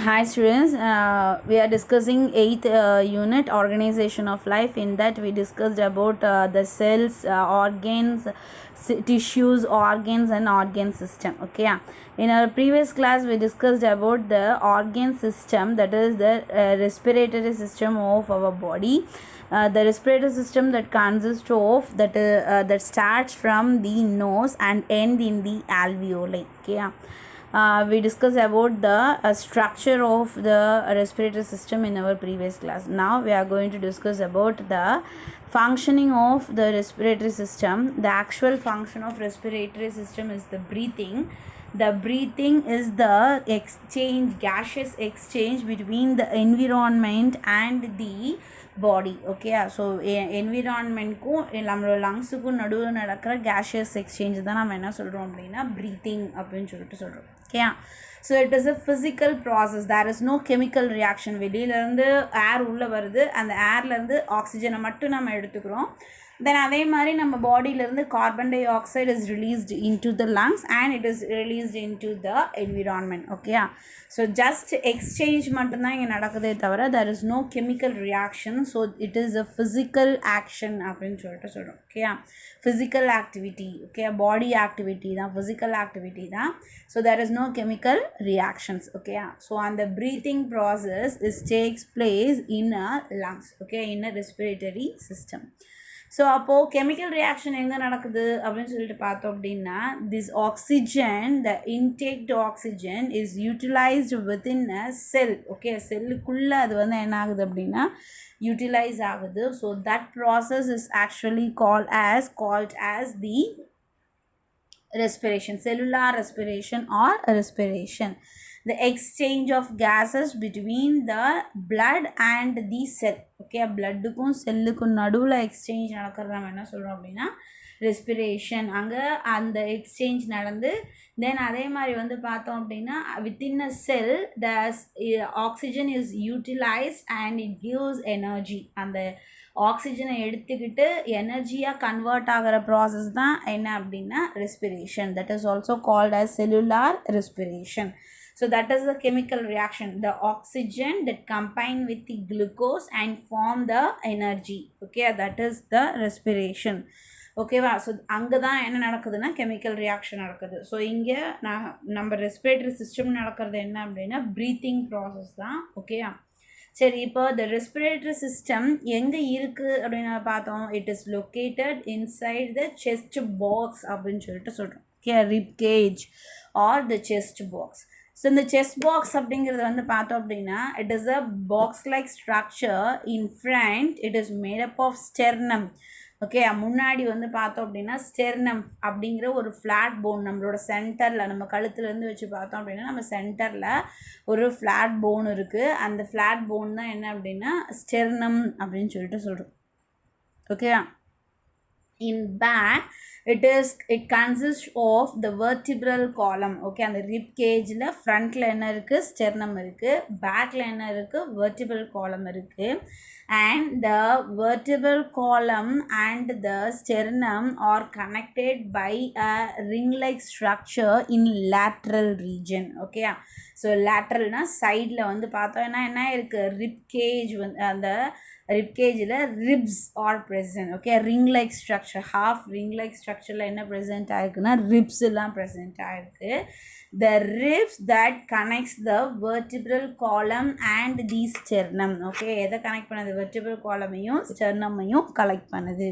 Hi students, we are discussing 8th unit organization of life. In that we discussed about the cells, organs, tissues, organs and organ system. Okay, in our previous class we discussed about the organ system, that is the respiratory system of our body. The respiratory system that consists of that starts from the nose and end in the alveoli. Okay, we discussed about the structure of the respiratory system in our previous class. Now we are going to discuss about the functioning of the respiratory system. The actual function of respiratory system is the breathing. The breathing is the gaseous exchange between the environment and the body. Okay, so environmentக்கும் நம்மளோட லங்ஸுக்கும் நடுவில் நடக்கிற gaseous exchange தான் நம்ம என்ன சொல்கிறோம் அப்படின்னா breathing அப்படின்னு சொல்லிட்டு சொல்கிறோம். Okay, so it is a physical process. There is no chemical reaction. வெளியிலேருந்து ஏர் உள்ளே வருது, அந்த ஏர்லேருந்து ஆக்சிஜனை மட்டும் நம்ம எடுத்துக்கிறோம். Then அதே மாதிரி நம்ம பாடியிலேருந்து carbon dioxide is released into the lungs and it is released into the environment. ஓகேயா, ஸோ ஜஸ்ட் எக்ஸ்சேஞ்ச் மட்டும்தான் இங்கே நடக்குதே தவிர there is no chemical reaction. So it is a physical action அப்படின்னு சொல்லிட்டு சொல்கிறோம். ஓகேயா, physical activity. ஓகே, பாடி activity தான், physical activity தான். So there is no chemical reactions. ஓகேயா, ஸோ அந்த breathing process takes place in a lungs. Okay, in a respiratory system. So அப்போது chemical reaction எங்கே நடக்குது அப்படின்னு சொல்லிட்டு பார்த்தோம் அப்படின்னா, this oxygen, the intaked oxygen is utilized within a cell. Okay, செல்லுக்குள்ளே அது வந்து என்ன ஆகுது அப்படின்னா யூட்டிலைஸ் ஆகுது. So that process is actually called as the respiration, cellular respiration or respiration. The exchange of gases between the blood and the cell. Okay, bloodக்கும் செல்லுக்கும் நடுவில் exchange நடக்கிறது நம்ம என்ன சொல்கிறோம் அப்படின்னா ரெஸ்பிரேஷன். அங்கே அந்த எக்ஸ்சேஞ்ச் நடந்து தென் அதே மாதிரி வந்து பார்த்தோம் அப்படின்னா within a sell the oxygen is utilised and it gives energy. அந்த ஆக்சிஜனை எடுத்துக்கிட்டு எனர்ஜியாக கன்வெர்ட் ஆகிற ப்ராசஸ் தான் என்ன அப்படின்னா respiration. That is also called as cellular respiration. So that is the chemical reaction. The oxygen that combine with the glucose and form the energy. Okay, that is the respiration. ஓகேவா, so அங்கே தான் என்ன நடக்குதுன்னா chemical reaction நடக்குது. So இங்கே நம்ம respiratory system நடக்கிறது என்ன அப்படின்னா ப்ரீத்திங் ப்ராசஸ் தான். ஓகேயா, சரி, இப்போ த ரெஸ்பிரேட்டரி சிஸ்டம் எங்கே இருக்குது அப்படின்னு பார்த்தோம். It is located inside the chest box அப்படின்னு சொல்லிட்டு சொல்கிறோம். Okay, rib cage are the chest box. So இந்த செஸ்ட் பாக்ஸ் அப்படிங்கிறது வந்து பார்த்தோம் அப்படின்னா it is a box like structure. In front it is made up of sternum. Okay, முன்னாடி வந்து பார்த்தோம் அப்படின்னா ஸ்டெர்னம் அப்படிங்கிற ஒரு ஃப்ளாட் போன் நம்மளோட சென்டரில், நம்ம கழுத்துலேருந்து வச்சு பார்த்தோம் அப்படின்னா நம்ம சென்டரில் ஒரு ஃப்ளாட் போன் இருக்குது. அந்த ஃப்ளாட் போன் தான் என்ன அப்படின்னா ஸ்டெர்னம் அப்படின்னு சொல்லிட்டு சொல்கிறோம். Okay, in back it consists of the vertebral column. Okay, அந்த ரிப் கேஜில் ஃப்ரண்ட்டில் என்ன இருக்குது ஸ்டெர்னம் இருக்குது, பேக்கில் என்ன இருக்குது vertebral column இருக்குது. And the vertebral column and the sternum are connected by a ring-like structure in lateral region. Okay, so லேட்ரல்னா சைடில் வந்து பார்த்தோன்னா என்ன இருக்குது ரிப் கேஜ் வந்து அந்த ரிப் கேஜில் ribs are present. Okay, ring like structure, half ring like ஸ்ட்ரக்சரில் என்ன ப்ரெசென்ட் ஆகிருக்குன்னா ரிப்ஸ் எல்லாம் ப்ரெசென்ட் ஆகிருக்கு. The ribs that connects the vertebral column and the sternum. Okay, எதை கனெக்ட் பண்ணுது வெர்டிபிரல் காலமையும் ஸ்டெர்னமையும் கலெக்ட் பண்ணுது.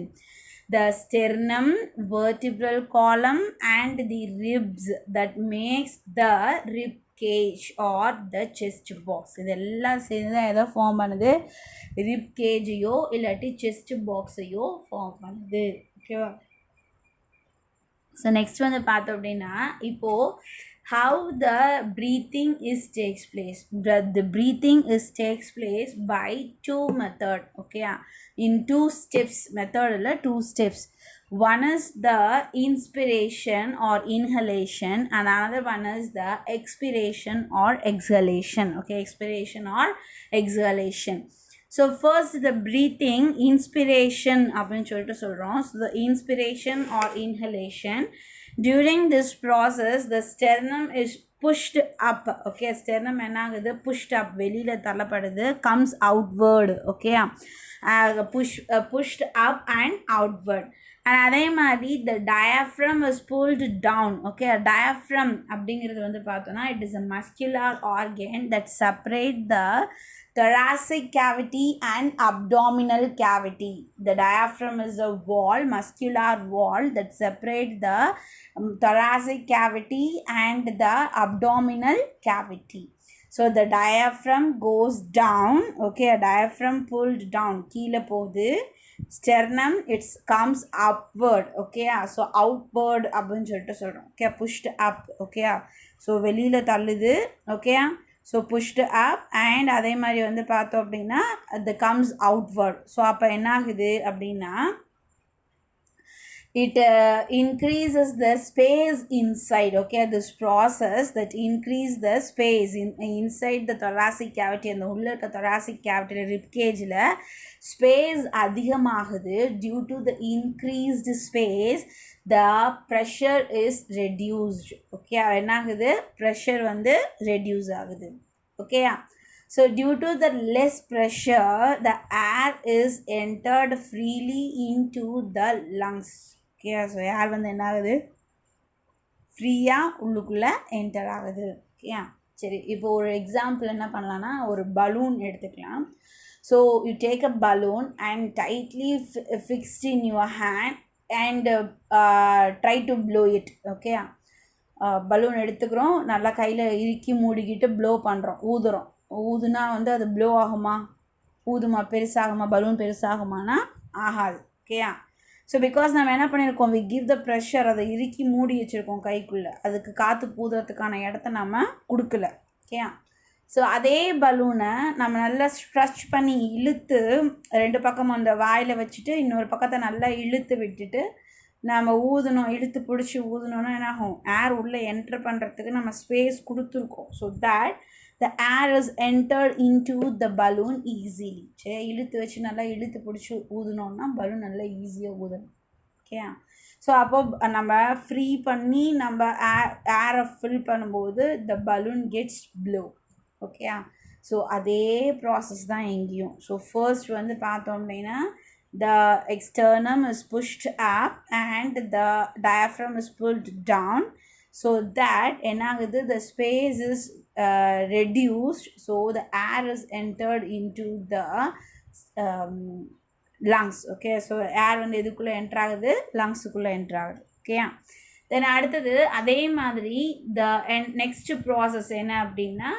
The sternum, vertebral column and the ribs that makes the rib cage or the chest box. இதெல்லாம் சேர்ந்து எதை ஃபார்ம் பண்ணுது ரிப் கேஜையோ இல்லாட்டி செஸ்ட் பாக்ஸையோ ஃபார்ம் பண்ணுது. ஓகேவா, ஸோ நெக்ஸ்ட் வந்து பார்த்தோம் அப்படின்னா இப்போது how the breathing takes place. The breathing takes place by two method. Okay, in two steps. Method illa two steps. One is the inspiration or inhalation and another one is the expiration or exhalation. Okay, expiration or exhalation. So first the breathing, inspiration அப்படின்னு சொல்லிட்டு சொல்கிறோம். So the inspiration or inhalation, during this process the sternum is pushed up. Okay, sternum என்ன ஆகுது pushed up, வெளியில் தள்ளப்படுது, comes outward. Okay, pushed up and outward. and அதே மாதிரி the diaphragm is pulled down. Okay, diaphragm அப்படிங்கிறது வந்து பார்த்தோன்னா it is a muscular organ that separate the thoracic cavity and abdominal cavity. The diaphragm is a wall, muscular wall that separate the thoracic cavity and the abdominal cavity. So the diaphragm goes down. Okay, a diaphragm pulled down, கீழே போகுது. sternum it comes upward. Okay, so outward அப்படின்னு சொல்லிட்டு சொல்கிறோம். Okay, pushed up. Okay, so வெளியில் தள்ளுது. Okay, so pushed up and அதே மாதிரி வந்து பார்த்தோம் அப்படின்னா அது comes outward. so அப்போ என்ன ஆகுது அப்படின்னா it increases the space inside. Okay, this process that increase the space inside the thoracic cavity and the உள்ள இருக்க thoracic cavity rib cageல space அதிகமாகுது. due to the increased space the pressure is reduced. Okay, என்ன ஆகுது pressure வந்து reduce ஆகுது. Okay, so due to the less pressure the air is entered freely into the lungs. Okay, so air வந்து என்ன ஆகுது ஃப்ரீயாக உள்ளுக்குள்ளே என்டர் ஆகுது. ஓகே, சரி, இப்போ ஒரு எக்ஸாம்பிள் என்ன பண்ணலான்னா ஒரு பலூன் எடுத்துக்கலாம். So you take a balloon and tightly fixed in your hand and try to flow it. Okay, balloon எடுத்துக்கிறோம், நல்லா கையில் இறுக்கி மூடிக்கிட்டு ப்ளோ பண்ணுறோம், ஊதுறோம். ஊதுனா வந்து அது ப்ளோ ஆகுமா? ஊதுமா? பெருசாகுமா? பலூன் பெருசாகுமானா ஆகாது. ஓகேயா? ஸோ பிகாஸ் நம்ம என்ன பண்ணியிருக்கோம், வி கிவ் த ப்ரெஷர், அதை இறுக்கி மூடி வச்சுருக்கோம் கைக்குள்ளே, அதுக்கு காற்று பூதுறதுக்கான இடத்த நம்ம கொடுக்கல. ஓகேயா? ஸோ அதே பலூனை நம்ம நல்லா ஸ்ட்ரெச் பண்ணி இழுத்து ரெண்டு பக்கம் அந்த வாயில் வச்சுட்டு இன்னொரு பக்கத்தை நல்லா இழுத்து விட்டுட்டு நம்ம ஊதணும், இழுத்து பிடிச்சி ஊதணுன்னா என்ன ஆகும், ஏர் உள்ளே என்ட்ரு பண்ணுறதுக்கு நம்ம ஸ்பேஸ் கொடுத்துருக்கோம். So that the air is entered into the balloon easily. சரி, இழுத்து வச்சு நல்லா இழுத்து பிடிச்சி ஊதுனோன்னா பலூன் நல்லா ஈஸியாக ஊதணும். ஓகே, ஸோ அப்போ நம்ம ஃப்ரீ பண்ணி நம்ம ஏரை ஃபில் பண்ணும்போது the balloon gets blow. Okay, so அதே ப்ராசஸ் தான் எங்கேயும். ஸோ ஃபர்ஸ்ட் வந்து பார்த்தோம் அப்படின்னா the externum is pushed up and the diaphragm is pulled down so that என்னாகுது, the space is reduced, so the air is entered into the lungs. Okay, so air வந்து எதுக்குள்ளே enter ஆகுது, லங்ஸுக்குள்ளே enter ஆகுது. Okay, தென் அடுத்தது அதே மாதிரி the next process என்ன அப்படின்னா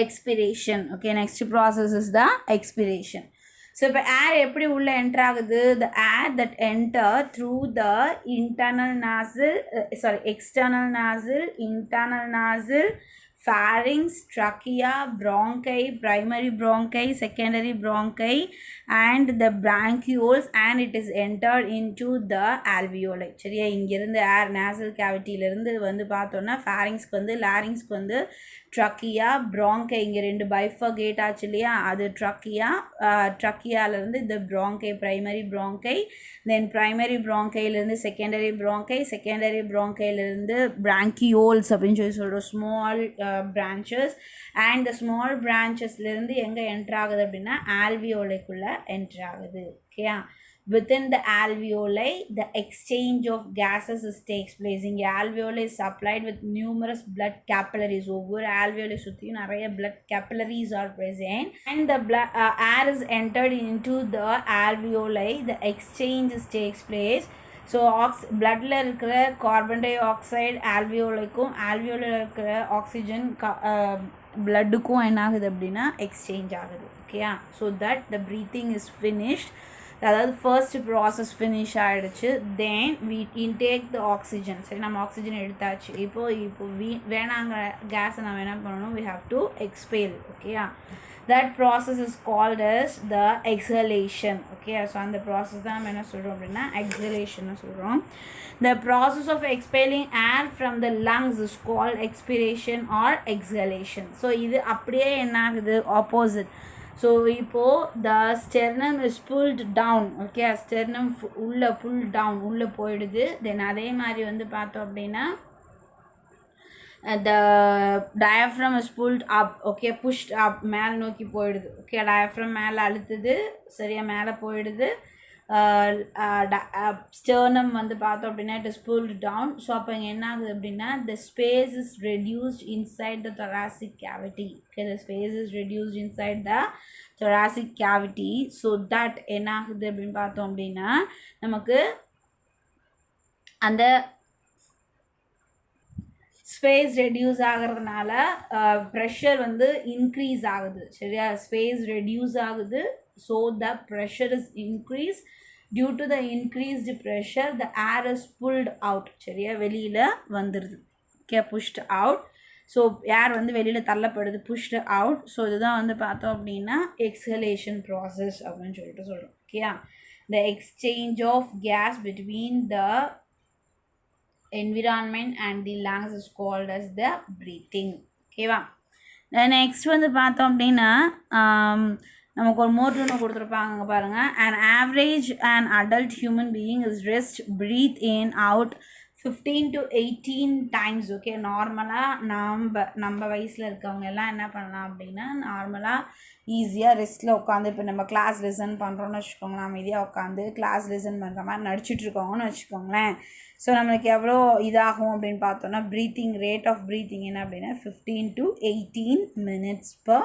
expiration. Okay, next process is the expiration. So இப்போ ஏர் எப்படி உள்ளே என்ட்ரு ஆகுது, the air that enter through the external nostril, internal nostril, pharynx, trachea, bronchi, primary bronchi, secondary bronchi and the bronchioles and it is entered into the alveoli. சரியா, இங்கேருந்து ஏர் nasal cavityலேருந்து வந்து பார்த்தோன்னா pharynxக்கு வந்து, larynxக்கு வந்து trachea, bronchi, இங்கே ரெண்டு bifurcate ஆச்சு இல்லையா, அது tracheaலேருந்து இந்த bronchi, primary bronchi, then primary bronchiலேருந்து secondary bronchi, secondary bronchiலேருந்து bronchioles அப்படின்னு சொல்லி சொல்கிறோம், small branches, and the small branchesலேருந்து எங்கே என்ட்ரு ஆகுது அப்படின்னா alveoli-குள்ளே என்ட்ரு ஆகுது. ஓகேயா? within the alveoli the exchange of gases takes place. இங்கே alveoli is supplied with numerous blood capillaries. ஒவ்வொரு alveoli சுற்றியும் நிறைய blood capillaries are present and the air is entered into the alveoli. The exchange takes place. So பிளட்டில் இருக்கிற carbon dioxide ஆல்வியோலைக்கும் ஆல்வியோலில் இருக்கிற oxygen பிளட்டுக்கும் என்ன ஆகுது அப்படின்னா எக்ஸ்சேஞ்ச் ஆகுது. ஓகேயா? So that the breathing is finished. அதாவது ஃபர்ஸ்ட் ப்ராசஸ் ஃபினிஷ் ஆகிடுச்சு. Then we intake the oxygen. சரி, நம்ம ஆக்சிஜன் எடுத்தாச்சு. இப்போது வேணாங்க கேஸை நம்ம என்ன பண்ணணும், வி ஹாவ் டு எக்ஸ்பேல். ஓகேயா? that process is called as the exhalation. Okay, so அந்த process தான் நம்ம என்ன சொல்கிறோம் அப்படின்னா exhalation சொல்கிறோம். The process of expelling air from the lungs is called expiration or exhalation. So இது அப்படியே என்ன ஆகுது, opposite. ஸோ இப்போது the sternum is pulled down. Okay, sternum உள்ளே pull down உள்ளே போயிடுது. தென் அதே மாதிரி வந்து பார்த்தோம் அப்படின்னா the diaphragm is pulled up, okay, pushed up, மேல் நோக்கி போயிடுது. ஓகே, diaphragm மேலே அழுத்துது, சரியா மேலே போயிடுது. ஸ்டர்னம் வந்து பார்த்தோம் அப்படின்னா it is pulled down. So அப்போ இங்கே என்ன ஆகுது அப்படின்னா the space is reduced inside the thoracic cavity. Okay, the space is reduced inside the thoracic cavity. So that என்ன ஆகுது அப்படின்னு பார்த்தோம் அப்படின்னா நமக்கு அந்த ஸ்பேஸ் ரெடியூஸ் ஆகிறதுனால ப்ரெஷர் வந்து இன்க்ரீஸ் ஆகுது. சரியா, ஸ்பேஸ் ரெடியூஸ் ஆகுது. So the pressure is increase. Due to the increased pressure the air is pulled out. சரியா, வெளியில் வந்துடுது. Okay, pushed out. So air வந்து வெளியில் தள்ளப்படுது, புஷ்டு அவுட். ஸோ இதுதான் வந்து பார்த்தோம் அப்படின்னா எக்ஸ்ஹலேஷன் ப்ராசஸ் அப்படின்னு சொல்லிட்டு சொல்கிறோம். ஓகேயா, the exchange of gas between the environment and the lungs is called as the breathing. ஓகேவா, நெக்ஸ்ட் வந்து பார்த்தோம் அப்படின்னா நமக்கு ஒரு மோட்ருன்னு கொடுத்துருப்பாங்க பாருங்கள். an average an adult human being is rest breathe in out 15 to 18 times. Okay, நார்மலாக நம்ம வயசில் இருக்கவங்க எல்லாம் என்ன பண்ணலாம் அப்படின்னா நார்மலாக ஈஸியாக ரெஸ்ட்டில் உட்காந்து, இப்போ நம்ம கிளாஸ் லிசன் பண்ணுறோன்னு வச்சுக்கோங்களேன், அமைதியாக உட்காந்து கிளாஸ் லிசன் பண்ணுற மாதிரி நடிச்சிட்ருக்கோங்கன்னு வச்சுக்கோங்களேன். ஸோ நம்மளுக்கு எவ்வளோ இதாகும் அப்படின்னு பார்த்தோன்னா ப்ரீத்திங் ரேட் ஆஃப் ப்ரீத்திங் என்ன அப்படின்னா 15 to 18 minutes per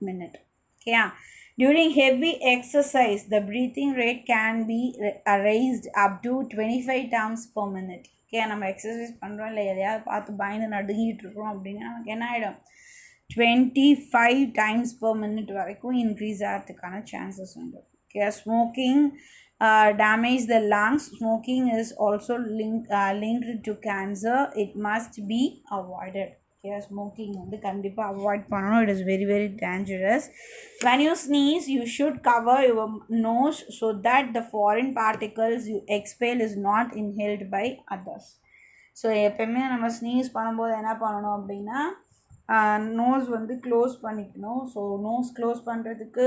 minute. ஓகேயா, during heavy exercise the breathing rate can be raised up to 25 times per minute. Okay, நம்ம எக்ஸசைஸ் பண்ணுறோம் இல்லை எதையாவது பார்த்து பயந்து நடுங்கிட்டு இருக்கிறோம் அப்படின்னா நமக்கு என்ன ஆகிடும், 25 times per minute வரைக்கும் இன்க்ரீஸ் ஆகிறதுக்கான சான்சஸ் உண்டு. Okay, smoking damage the lungs. Smoking is also linked to cancer. It must be avoided. Okay, smoking வந்து கண்டிப்பாக அவாய்ட் பண்ணணும். It is very very dangerous. When you sneeze you should cover your nose so that the foreign particles you expel is not inhaled by others. So எப்போயுமே நம்ம sneeze பண்ணும்போது என்ன பண்ணணும் அப்படின்னா nose வந்து க்ளோஸ் பண்ணிக்கணும். ஸோ நோஸ் க்ளோஸ் பண்ணுறதுக்கு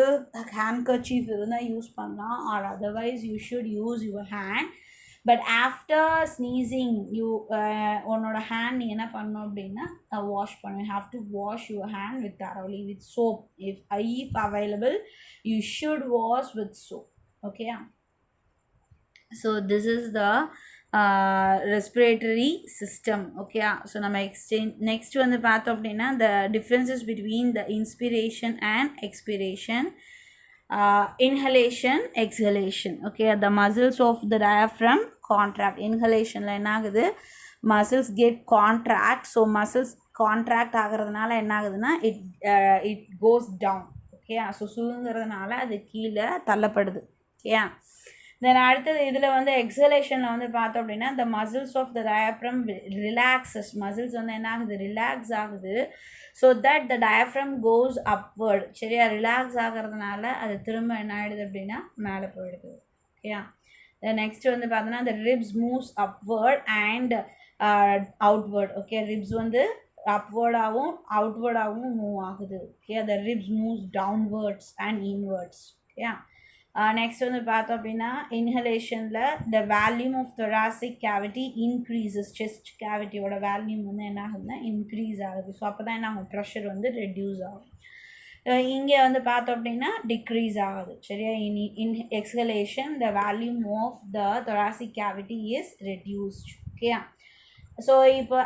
ஹேண்ட்கர்ச்சீஃப் இருந்தால் யூஸ் பண்ணலாம், or otherwise you should use your hand. But after sneezing உன்னோட ஹேண்ட் நீ என்ன பண்ணணும் அப்படின்னா வாஷ் பண்ணணும். You have to wash your hand with தரோலி with soap. If available you should wash with soap. Okay, so this is the respiratory system. Okay, so நம்ம next வந்து பார்த்தோம் அப்படின்னா the differences between the inspiration and expiration, inhalation, exhalation. Okay, the muscles of the diaphragm contract. Inhalationல என்ன ஆகுது, muscles get contract. so muscles contract ஆகிறதுனால என்ன ஆகுதுன்னா it goes down. Okay, so சுருங்கிறதுனால அது கீழே தள்ளப்படுது. Okay, தென் அடுத்தது இதில் வந்து எக்ஸலேஷனில் வந்து பார்த்தோம் அப்படின்னா the muscles of the diaphragm relaxes. Muscles வந்து என்ன ஆகுது, ரிலாக்ஸ் ஆகுது. So that the diaphragm goes upward. சரியா, ரிலாக்ஸ் ஆகிறதுனால அது திரும்ப என்ன ஆகிடுது அப்படின்னா மேலே போயிடுது. ஓகேயா, நெக்ஸ்ட் வந்து பார்த்தோன்னா the ribs moves upward and outward. Okay, ribs வந்து அப்வர்டாகவும் அவுட்வர்டாகவும் மூவ் ஆகுது. Okay, the ribs moves downwards and inwards. ஓகேயா, நெக்ஸ்ட் வந்து பார்த்தோம் அப்படின்னா இன்ஹலேஷனில் the volume of thoracic cavity increases. Chest கேவிட்டியோட வேல்யூம் வந்து என்ன ஆகுதுன்னா இன்க்ரீஸ் ஆகுது. ஸோ அப்போ தான் என்ன ஆகும், ப்ரெஷர் வந்து ரெடியூஸ் ஆகும். இங்கே வந்து பார்த்தோம் அப்படின்னா டிக்ரீஸ் ஆகுது. சரியா, இன் exhalation the volume of the thoracic cavity is reduced. ஓகேயா, ஸோ இப்போ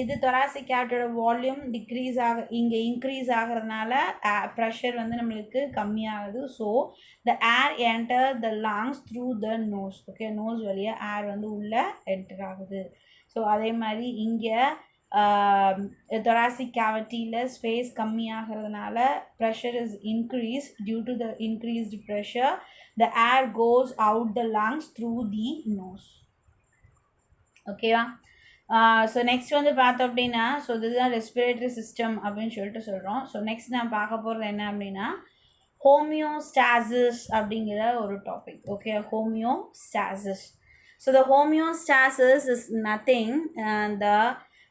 இது thoracic cavityயோட வால்யூம் டிக்ரீஸ் இங்கே இன்க்ரீஸ் ஆகிறதுனால ப்ரெஷர் வந்து நம்மளுக்கு கம்மியாகுது. So the air enter the lungs through the nose. Okay, nose வழியாக ஏர் வந்து உள்ளே என்டர் ஆகுது. ஸோ அதே மாதிரி இங்கே thoracic cavityயில் ஸ்பேஸ் கம்மியாகிறதுனால pressure is increase. Due to the increased pressure the air goes out the lungs through the nose. ஓகேவா, ஸோ நெக்ஸ்ட் வந்து பார்த்தோம் அப்படின்னா ஸோ இதுதான் ரெஸ்பிரேட்டரி சிஸ்டம் அப்படின்னு சொல்லிட்டு சொல்கிறோம். ஸோ நெக்ஸ்ட் நான் பார்க்க போகிறது என்ன அப்படின்னா ஹோமியோஸ்டாசிஸ் அப்படிங்கிற ஒரு topic. Okay, homeostasis. So the homeostasis is nothing the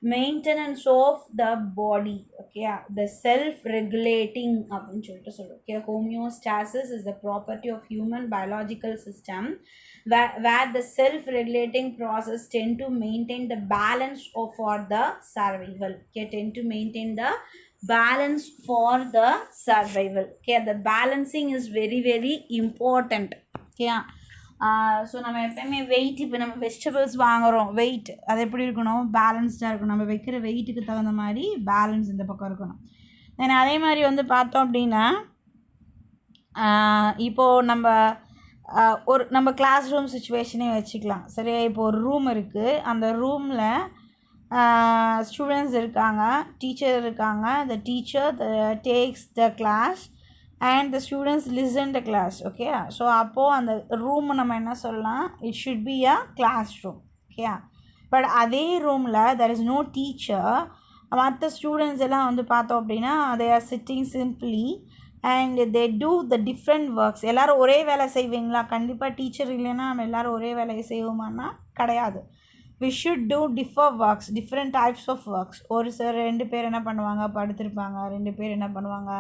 maintenance of the body. Okay, the self-regulating அப்படின்னு சொல்லிட்டு சொல்லுவோம். Okay, homeostasis is the property of human biological system where the self-regulating process tend to maintain the balance for the survival. Okay, tend to maintain the balance for the survival. Okay, the balancing is very very important. Okay, so நம்ம எப்போயுமே wait, இப்போ நம்ம vegetables வாங்குகிறோம், wait அது எப்படி இருக்கணும், பேலன்ஸ்டாக இருக்கணும். நம்ம வைக்கிற வெயிட்டுக்கு தகுந்த மாதிரி பேலன்ஸ் இந்த பக்கம் இருக்கணும். தென் அதே மாதிரி வந்து பார்த்தோம் அப்படின்னா இப்போது நம்ம கிளாஸ் ரூம் சுச்சுவேஷனே வச்சுக்கலாம். சரியா, இப்போ ஒரு ரூம் இருக்குது, அந்த ரூமில் ஸ்டூடெண்ட்ஸ் இருக்காங்க, டீச்சர் இருக்காங்க. The teacher takes the class and the students listen the class. Okay, so அப்போது அந்த ரூம் நம்ம என்ன சொல்லலாம், it should be a classroom. Okay, but அதே ரூமில் there is no teacher. மற்ற ஸ்டூடெண்ட்ஸ் எல்லாம் வந்து பார்த்தோம் அப்படின்னா they are sitting simply and they do the different works. எல்லோரும் ஒரே வேலை செய்வீங்களா? கண்டிப்பாக டீச்சர் இல்லைன்னா நம்ம எல்லோரும் ஒரே வேலையை செய்வோமான்னா கிடையாது. we should do different types of works. ஒரு சில 2 பேர் என்ன பண்ணுவாங்க, படுத்திருப்பாங்க. 2 பேர் என்ன பண்ணுவாங்க,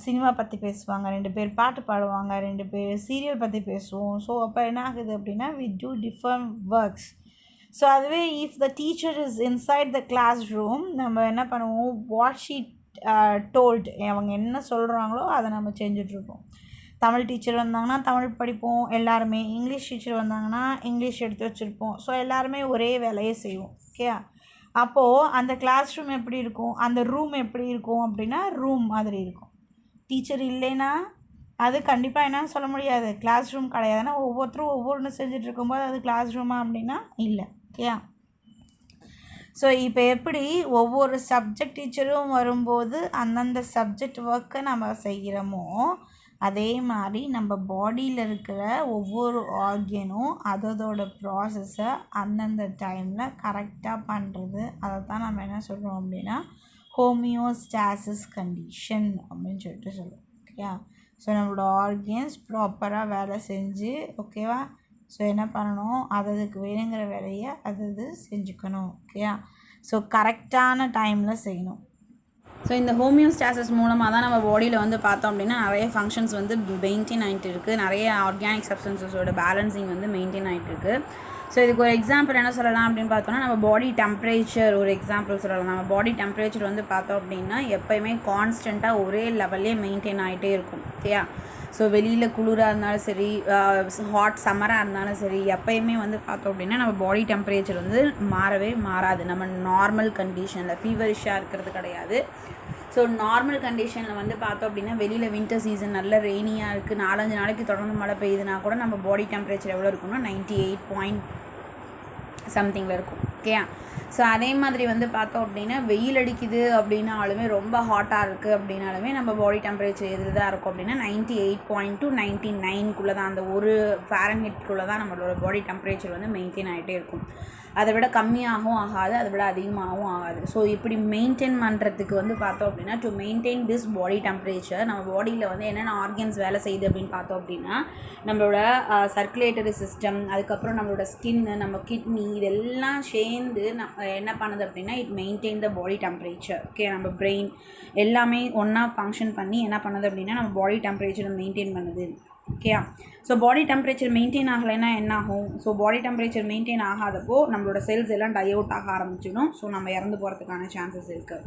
சினிமா பற்றி பேசுவாங்க. 2 பேர் பாட்டு பாடுவாங்க. 2 பேர் சீரியல் பற்றி பேசுவோம். ஸோ அப்போ என்ன ஆகுது அப்படின்னா we do different works. So அதுவே if the teacher is inside the class room, நம்ம என்ன பண்ணுவோம், வாட் ஷீ டோல்ட், அவங்க என்ன சொல்கிறாங்களோ அதை நம்ம செஞ்சிட்ருப்போம். தமிழ் டீச்சர் வந்தாங்கன்னா தமிழ் படிப்போம் எல்லாருமே. இங்கிலீஷ் டீச்சர் வந்தாங்கன்னா இங்கிலீஷ் எடுத்து வச்சுருப்போம். ஸோ எல்லாருமே ஒரே வேலையை செய்வோம். ஓகே, அப்போது அந்த கிளாஸ் ரூம் எப்படி இருக்கும், அந்த ரூம் எப்படி இருக்கும் அப்படின்னா ரூம் மாதிரி இருக்கும். டீச்சர் இல்லைன்னா அது கண்டிப்பாக என்னன்னு சொல்ல முடியாது, கிளாஸ் ரூம் கிடையாது. ஏன்னா ஒவ்வொருத்தரும் ஒவ்வொன்று செஞ்சுட்டு இருக்கும்போது அது கிளாஸ் ரூமா அப்படின்னா இல்லை. ஓகே, ஸோ இப்போ எப்படி ஒவ்வொரு சப்ஜெக்ட் டீச்சரும் வரும்போது அந்தந்த சப்ஜெக்ட் ஒர்க்கை நம்ம செய்கிறோமோ, அதே மாதிரி நம்ம பாடியில் இருக்கிற ஒவ்வொரு ஆர்கனும் அதோட ப்ராசஸை அந்தந்த டைமில் கரெக்டாக பண்ணுறது. அதை தான் நம்ம என்ன சொல்கிறோம் அப்படின்னா ஹோமியோஸ்டாசிஸ் கண்டிஷன் அப்படின்னு சொல்லிட்டு சொல்லுவோம். ஓகேவா, ஸோ நம்மளோட ஆர்கன்ஸ் ப்ராப்பராக வேலை செஞ்சு, ஓகேவா, ஸோ என்ன பண்ணணும், அதுக்கு வேணுங்கிற வேலையை அது செஞ்சுக்கணும். ஓகேவா, ஸோ கரெக்டான டைமில் செய்யணும். ஸோ இந்த ஹோமியோஸ்டாசிஸ் மூலமாக தான் நம்ம பாடியில் வந்து பார்த்தோம் அப்படின்னா நிறைய ஃபங்க்ஷன்ஸ் வந்து மெயின்டைன் ஆகிட்டு இருக்குது. நிறைய ஆர்கானிக் சப்ஸ்டன்சஸோட பேலன்சிங் வந்து மெயின்டைன் ஆகிட்டு இருக்குது. ஸோ இதுக்கு ஒரு எக்ஸாம்பிள் என்ன சொல்லலாம் அப்படின்னு பார்த்தோன்னா, நம்ம பாடி டெம்பரேச்சர் ஒரு எக்ஸாம்பிள் சொல்லலாம். நம்ம பாடி டெம்பரேச்சர் வந்து பார்த்தோம் அப்படின்னா எப்போயுமே கான்ஸ்டண்ட்டாக ஒரே லெவல்லே மெயின்டைன் ஆகிட்டே இருக்கும். ஓகேயா, ஸோ வெளியில் குளிராக இருந்தாலும் சரி, ஹாட் சம்மராக இருந்தாலும் சரி, எப்போயுமே வந்து பார்த்தோம் அப்படின்னா நம்ம பாடி டெம்பரேச்சர் வந்து மாறவே மாறாது. நம்ம நார்மல் கண்டிஷனில் ஃபீவரிஷாக இருக்கிறது கிடையாது. ஸோ நார்மல் கண்டிஷனில் வந்து பார்த்தோம் அப்படின்னா வெளியில் வின்டர் சீசன் நல்ல ரெய்னியாக இருக்குது, 4-5 நாளைக்கு தொடர்ந்து மழை பெய்யுதுன்னா கூட நம்ம பாடி டெம்பரேச்சர் எவ்வளோ இருக்குன்னா 98 பாயிண்ட் சம்திங்கில் இருக்கும். ஓகே, ஸோ அதே மாதிரி வந்து பார்த்தோம் அப்படின்னா வெயில் அடிக்குது அப்படின்னாலுமே ரொம்ப ஹாட்டாக இருக்குது அப்படின்னாலுமே நம்ம பாடி டெம்பரேச்சர் எதில் தான் இருக்கும் அப்படின்னா 98 to 99 தான், அந்த ஒரு ஃபாரன்ஹீட்குள்ளே தான் நம்மளோட பாடி டெம்பரேச்சர் வந்து மெயின்டைன் ஆகிட்டே இருக்கும். அதை விட கம்மியாகவும் ஆகாது, அதை விட அதிகமாகவும் ஆகாது. ஸோ இப்படி மெயின்டைன் பண்ணுறதுக்கு வந்து பார்த்தோம் அப்படின்னா to maintain this body temperature நம்ம பாடியில் வந்து என்னென்ன ஆர்கன்ஸ் வேலை செய்யுது அப்படின்னு பார்த்தோம் அப்படின்னா நம்மளோட சர்க்குலேட்டரி சிஸ்டம், அதுக்கப்புறம் நம்மளோட ஸ்கின்னு, நம்ம கிட்னி, இதெல்லாம் சேர்ந்து என்ன பண்ணுது அப்படின்னா it maintain the body temperature. Okay, நம்ம பிரெயின் எல்லாமே ஒன்றா ஃபங்க்ஷன் பண்ணி என்ன பண்ணுது அப்படின்னா நம்ம பாடி டெம்பரேச்சரை மெயின்டைன் பண்ணுது. ஓகேயா, ஸோ பாடி டெம்பரேச்சர் மெயின்டைன் ஆகலைன்னா என்ன ஆகும், ஸோ பாடி டெம்பரேச்சர் மெயின்டைன் ஆகாதப்போ நம்மளோட செல்ஸ் எல்லாம் டை அவுட் ஆக ஆரம்பிச்சிடும். ஸோ நம்ம இறந்து போகிறதுக்கான சான்சஸ் இருக்குது.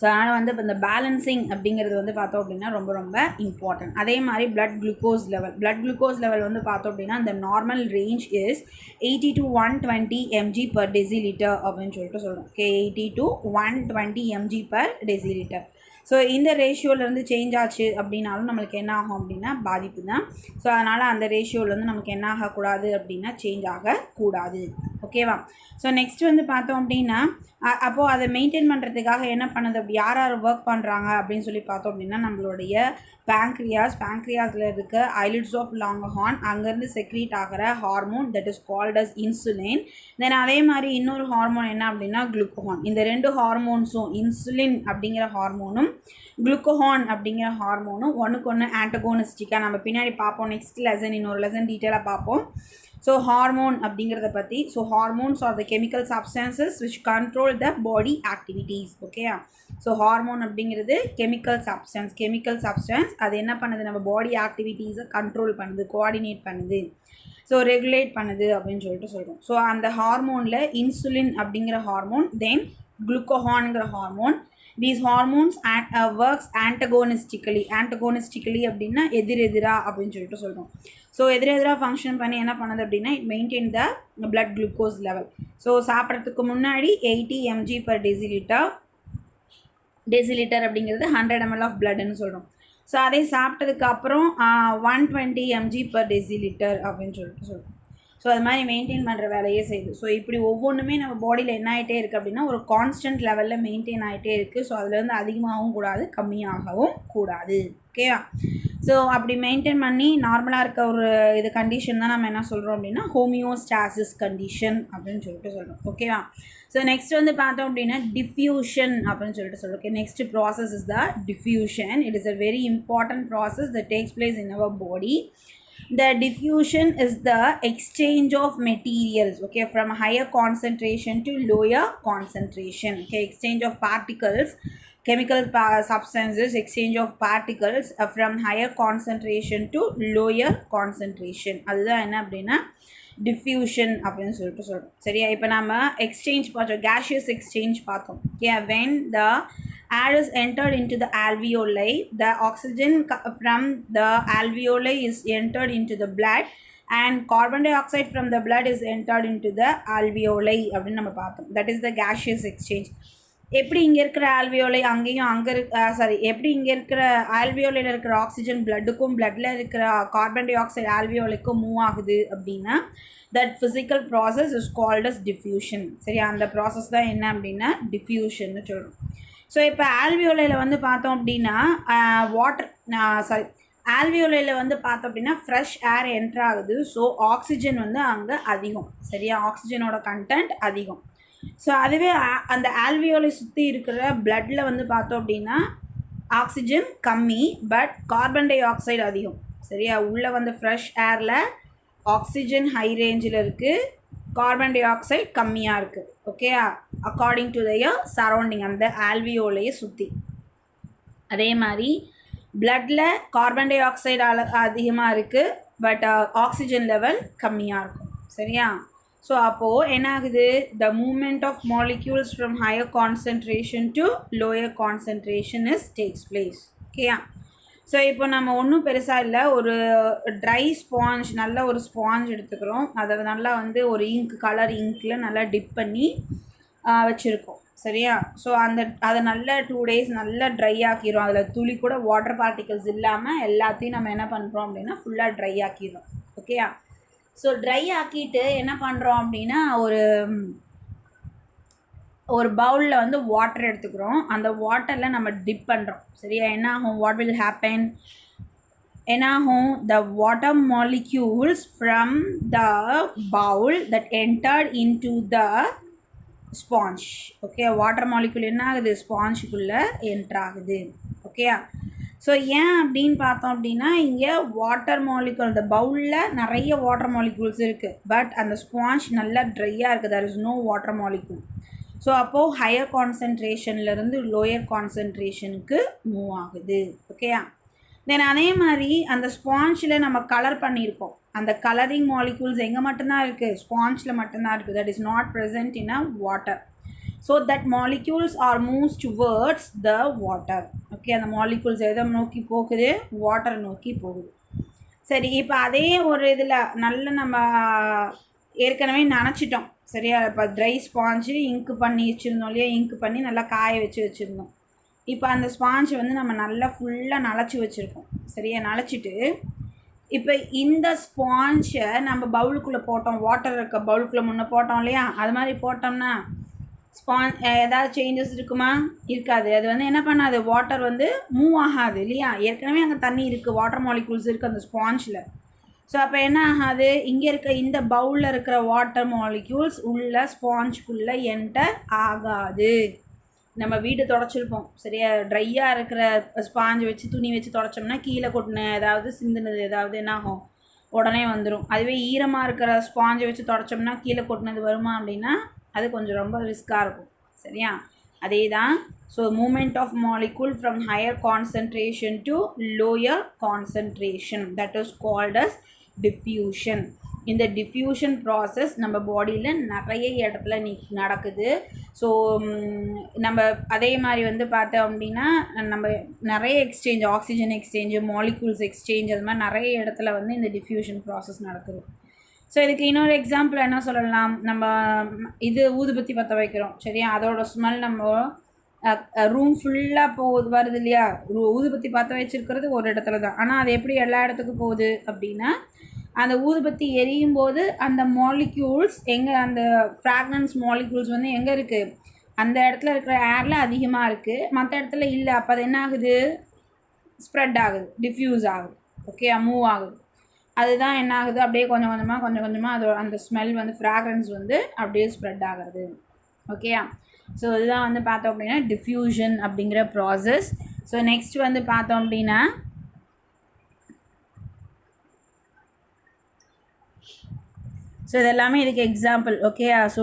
ஸோ அதனால் வந்து இப்போ இந்த பேலன்சிங் அப்படிங்கிறது வந்து பார்த்தோம் அப்படின்னா ரொம்ப ரொம்ப இம்பார்ட்டன்ட். அதே மாதிரி பிளட் குளுக்கோஸ் லெவல் வந்து பார்த்தோம் அப்படின்னா இந்த normal range is 80 to 120 mg/dL அப்படின்னு சொல்லிட்டு சொல்கிறோம். Okay, 80 to 120 mg/dL. ஸோ இந்த ரேஷியோலேருந்து சேஞ்ச் ஆச்சு அப்படின்னாலும் நம்மளுக்கு என்ன ஆகும் அப்படின்னா பாதிப்பு தான். ஸோ அதனால் அந்த ரேஷியோலேருந்து நமக்கு என்ன ஆகக்கூடாது அப்படின்னா சேஞ்ச் ஆகக்கூடாது. ஓகேவா, ஸோ நெக்ஸ்ட் வந்து பார்த்தோம் அப்படின்னா அப்போது அதை மெயின்டைன் பண்ணுறதுக்காக என்ன பண்ணுது, அப்படி யார் யார் ஒர்க் பண்ணுறாங்க அப்படின்னு சொல்லி பார்த்தோம் அப்படின்னா நம்மளுடைய பேங்க்ரியாஸில் இருக்க ஐலிட்ஸ் ஆஃப் லாங்கஹார்ன், அங்கேருந்து செக்ரீட் ஆகிற hormone that is called as insulin. Then அதே மாதிரி இன்னொரு ஹார்மோன் என்ன அப்படின்னா குளுக்கோஹான். இந்த 2 ஹார்மோன்ஸும் இன்சுலின் அப்படிங்கிற ஹார்மோனும் குளுக்கோஹான் அப்படிங்கிற ஹார்மோனும் ஒன்றுக்கு ஒன்று ஆன்டகோனிஸ்டிக்காக நம்ம பின்னாடி பார்ப்போம். நெக்ஸ்ட் லெசன் இன்னொரு லெசன் டீட்டெயிலாக பார்ப்போம். ஸோ ஹார்மோன் அப்படிங்கிறத பற்றி, so hormones are the chemical substances which control the body activities. ஓகேயா? ஸோ ஹார்மோன் அப்படிங்கிறது கெமிக்கல் சப்ஸ்டன்ஸ் அது என்ன பண்ணுது, நம்ம பாடி ஆக்டிவிட்டீஸை கண்ட்ரோல் பண்ணுது, கோஆர்டினேட் பண்ணுது, ஸோ ரெகுலேட் பண்ணுது அப்படின்னு சொல்லிட்டு சொல்கிறோம். ஸோ அந்த ஹார்மோனில் இன்சுலின் அப்படிங்கிற ஹார்மோன், தென் குளுக்கோஹான்ங்கிற hormone. These hormones works antagonistically அப்படின்னா எதிரெதிராக அப்படின்னு சொல்லிட்டு சொல்கிறோம். ஸோ எதிரெதிராக ஃபங்க்ஷன் பண்ணி என்ன பண்ணுது அப்படின்னா, it maintain the blood glucose level. So சாப்பிட்றதுக்கு முன்னாடி 80 mg/dL அப்படிங்கிறது 100 ml ஆஃப் பிளட்னு சொல்கிறோம். ஸோ அதை சாப்பிட்டதுக்கு அப்புறம் 120 mg/dL அப்படின்னு சொல்லிட்டு சொல்கிறோம். ஸோ அது மாதிரி மெயின்டைன் பண்ணுற வேலையே செய்யுது. ஸோ இப்படி ஒவ்வொன்றுமே நம்ம பாடியில் என்ன ஆகிட்டே இருக்குது அப்படின்னா, ஒரு கான்ஸ்டன்ட் லெவலில் மெயின்டைன் ஆகிட்டே இருக்குது. ஸோ அதுலேருந்து அதிகமாகவும் கூடாது, கம்மியாகவும் கூடாது. ஓகேவா? ஸோ அப்படி மெயின்டைன் பண்ணி நார்மலாக இருக்க ஒரு இது கண்டிஷன் தான் நம்ம என்ன சொல்கிறோம் அப்படின்னா ஹோமியோஸ்டாசிஸ் கண்டிஷன் அப்படின்னு சொல்லிட்டு சொல்கிறோம். ஓகேவா? ஸோ நெக்ஸ்ட் வந்து பார்த்தோம் அப்படின்னா டிஃப்யூஷன் அப்படின்னு சொல்லிட்டு சொல்கிறோம். Okay, next process is the diffusion. It is a very important process that takes place in our body. The diffusion is the exchange of materials, okay, from higher concentration to lower concentration. Okay, exchange of particles, chemical substances, exchange of particles from higher concentration to lower concentration. அதுதான் என்ன அப்படின்னா diffusion அப்படின்னு சொல்லிட்டு சொல்கிறோம். சரியா? இப்போ நம்ம exchange பார்த்தோம், gaseous exchange பார்த்தோம். Okay, when the air is entered into the alveoli, the oxygen from the alveoli is entered into the blood and carbon dioxide from the blood is entered into the alveoli அப்படின்னு நம்ம பார்த்தோம். That is the gaseous exchange. எப்படி இங்கே இருக்கிற alveoli அங்கேயும் எப்படி இங்கே இருக்கிற ஆல்வியோலையில் இருக்கிற ஆக்சிஜன் பிளட்டுக்கும் பிளட்டில் இருக்கிற கார்பன் டை ஆக்சைடு ஆல்வியோலைக்கும் மூவ் ஆகுது அப்படின்னா that physical process is called as diffusion. சரி, அந்த ப்ராசஸ் தான் என்ன அப்படின்னா டிஃப்யூஷன்னு சொல்கிறோம். ஸோ இப்போ ஆல்வியோலையில் வந்து பார்த்தோம் அப்படின்னா ஆல்வியோலையில் வந்து பார்த்தோம் அப்படின்னா ஃப்ரெஷ் ஏர் என்ட்ரு ஆகுது. ஸோ ஆக்சிஜன் வந்து அங்கே அதிகம். சரியா? ஆக்சிஜனோட கண்டென்ட் அதிகம். ஸோ அதுவே அந்த ஆல்வியோலை சுற்றி இருக்கிற பிளட்டில் வந்து பார்த்தோம் அப்படின்னா ஆக்சிஜன் கம்மி, பட் கார்பன் டை ஆக்சைடு அதிகம். சரியா? உள்ளே வந்து ஃப்ரெஷ் ஏரில் ஆக்சிஜன் ஹை ரேஞ்சில் இருக்குது, கார்பன் டை ஆக்சைடு கம்மியாக இருக்குது. Okay, according to their surrounding, அந்த ஆல்வியோலையை சுற்றி. அதே மாதிரி பிளட்டில் கார்பன் டை ஆக்சைடு அதிகமாக இருக்குது, பட் ஆக்சிஜன் லெவல் கம்மியாக இருக்கும். சரியா? ஸோ அப்போது என்ன ஆகுது, the movement of molecules from higher concentration to lower concentration takes place. ஓகேயா? ஸோ இப்போ நம்ம ஒன்றும் பெருசாக இல்லை, ஒரு ட்ரை ஸ்பாஞ்ச், நல்ல ஒரு ஸ்பாஞ்ச் எடுத்துக்கிறோம். அதை நல்லா வந்து ஒரு கலர் இங்க்கில் நல்லா டிப் பண்ணி வச்சுருக்கோம். சரியா? ஸோ அதை நல்லா 2 days நல்லா ட்ரை ஆக்கிடும். அதில் துளி கூட வாட்டர் பார்ட்டிகல்ஸ் இல்லாமல் எல்லாத்தையும் நம்ம என்ன பண்ணுறோம் அப்படின்னா ஃபுல்லாக ட்ரை ஆக்கிடும். ஓகேயா? ஸோ ட்ரை ஆக்கிட்டு என்ன பண்ணுறோம் அப்படின்னா ஒரு பவுலில் வந்து வாட்டர் எடுத்துக்கிறோம். அந்த வாட்டரில் நம்ம டிப் பண்ணுறோம். சரியா? என்ன ஆகும், வாட் வில் ஹேப்பன், என்ன ஆகும், the water molecules from the bowl that entered into the sponge. Okay, water molecule என்ன ஆகுது, ஸ்பாஞ்சுக்குள்ளே என்டர் ஆகுது. ஓகேயா? ஸோ ஏன் அப்படின்னு பார்த்தோம் அப்படின்னா இங்கே வாட்டர் மாலிக்யூல், அந்த பவுலில் நிறைய வாட்டர் மாலிக்யூல்ஸ் இருக்குது, பட் அந்த ஸ்பாஞ்ச் நல்லா ட்ரையாக இருக்குது, there is no water molecule. So அப்போது ஹையர் கான்சன்ட்ரேஷன்லேருந்து லோயர் கான்சன்ட்ரேஷனுக்கு மூவ் ஆகுது. ஓகேயா? தென் அதே மாதிரி அந்த ஸ்பாஞ்சில் நம்ம கலர் பண்ணியிருக்கோம். அந்த கலரிங் மாலிக்யூல்ஸ் எங்கே மட்டும்தான் இருக்குது, ஸ்பாஞ்சில் மட்டும்தான் இருக்குது. That is not present in a water. So that molecules are moves towards the water. Okay, அந்த மாலிக்யூல்ஸ் எதை நோக்கி போகுது, வாட்டர் நோக்கி போகுது. சரி, இப்போ அதே ஒரு இதில் நல்ல நம்ம ஏற்கனவே நனைச்சிட்டோம். சரியா? இப்போ ட்ரை ஸ்பாஞ்சு இங்கு பண்ணி வச்சுருந்தோம் இல்லையா, இங்கு பண்ணி நல்லா காய வச்சுருந்தோம். இப்போ அந்த ஸ்பாஞ்சை வந்து நம்ம நல்லா ஃபுல்லாக நனைச்சி வச்சுருக்கோம். சரியா? நனைச்சிட்டு இப்போ இந்த ஸ்பாஞ்சை நம்ம பவுலுக்குள்ளே போட்டோம், வாட்டர் இருக்க பவுலுக்குள்ளே முன்னே போட்டோம் இல்லையா, அது மாதிரி போட்டோம்னா ஏதாவது சேஞ்சஸ் இருக்குமா, இருக்காது. அது வந்து என்ன பண்ணாது, வாட்டர் வந்து மூவ் ஆகாது இல்லையா, ஏற்கனவே அங்கே தண்ணி இருக்குது, வாட்டர் மாலிக்யூல்ஸ் இருக்குது அந்த ஸ்பாஞ்சில். ஸோ அப்போ என்ன ஆகாது, இங்கே இருக்க இந்த பவுலில் இருக்கிற வாட்டர் மாலிக்யூல்ஸ் உள்ள ஸ்பாஞ்சுக்குள்ளே என்டர் ஆகாது. நம்ம வீடு தொடச்சிருப்போம். சரியா? ட்ரையாக இருக்கிற ஸ்பாஞ்சு வச்சு துணி வச்சு தொடச்சோம்னா கீழே கொட்டின ஏதாவது சிந்தினது ஏதாவது என்ன ஆகும், உடனே வந்துடும். அதுவே ஈரமாக இருக்கிற ஸ்பாஞ்சை வச்சு தொடச்சோம்னா கீழே கொட்டினது வருமா அப்படின்னா அது கொஞ்சம் ரொம்ப ரிஸ்க்காக இருக்கும். சரியா? அதே தான். So movement of molecule from higher concentration to lower concentration, that is called as diffusion. இந்த டிஃப்யூஷன் ப்ராசஸ் நம்ம பாடியில் நிறைய இடத்துல நடக்குது. ஸோ நம்ம அதே மாதிரி வந்து பார்த்தோம் அப்படின்னா நம்ம நிறைய exchange, oxygen exchange, molecules exchange, அது மாதிரி நிறைய இடத்துல வந்து இந்த டிஃப்யூஷன் ப்ராசஸ் நடக்குது. ஸோ இதுக்கு இன்னொரு எக்ஸாம்பிள் என்ன சொல்லலாம், நம்ம இது ஊதுபத்தி பற்ற வைக்கிறோம். சரியா? அதோட ஸ்மெல் நம்ம ரூம் ஃபுல்லாக வருது இல்லையா? ஊதுபத்தி பற்ற வச்சுருக்கிறது ஒரு இடத்துல தான், ஆனால் அது எப்படி எல்லா இடத்துக்கும் போகுது அப்படின்னா அந்த ஊதுபத்தி எரியும் போது அந்த மாலிக்யூல்ஸ் எங்கே, அந்த ஃப்ராக்ரன்ஸ் மாலிக்யூல்ஸ் வந்து எங்கே இருக்குது, அந்த இடத்துல இருக்கிற ஏரில் அதிகமாக இருக்குது, மற்ற இடத்துல இல்லை. அப்போ அது என்ன ஆகுது, ஸ்ப்ரெட் ஆகுது, டிஃப்யூஸ் ஆகுது. ஓகே, மூவ் ஆகுது. அதுதான் என்ன ஆகுது, அப்படியே கொஞ்சம் கொஞ்சமாக அதோட அந்த ஸ்மெல் வந்து ஃப்ராக்ரன்ஸ் வந்து அப்படியே ஸ்ப்ரெட் ஆகுது. ஓகேயா? ஸோ இதுதான் வந்து பார்த்தோம் அப்படின்னா டிஃப்யூஷன் அப்படிங்கிற ப்ராசஸ். ஸோ நெக்ஸ்ட் வந்து பார்த்தோம் அப்படின்னா ஸோ இதெல்லாமே இதுக்கு எக்ஸாம்பிள். ஓகேயா? ஸோ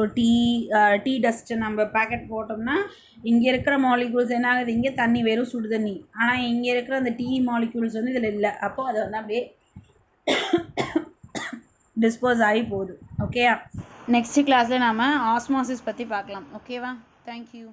டீ டஸ்ட்டு நம்ம பேக்கெட் போட்டோம்னா இங்கே இருக்கிற மாலிக்யூல்ஸ் என்ன ஆகுது, இங்கே தண்ணி வெறும் சுடு தண்ணி, ஆனால் இங்கே இருக்கிற அந்த டீ மாலிக்யூல்ஸ் வந்து இதில் இல்லை. அப்போது அது வந்து அப்படியே டிஸ்போஸ் ஆகி போகுது. ஓகேயா? நெக்ஸ்ட் கிளாஸில் நாம் ஆஸ்மாசிஸ் பற்றி பார்க்கலாம். ஓகேவா? தேங்க்யூ.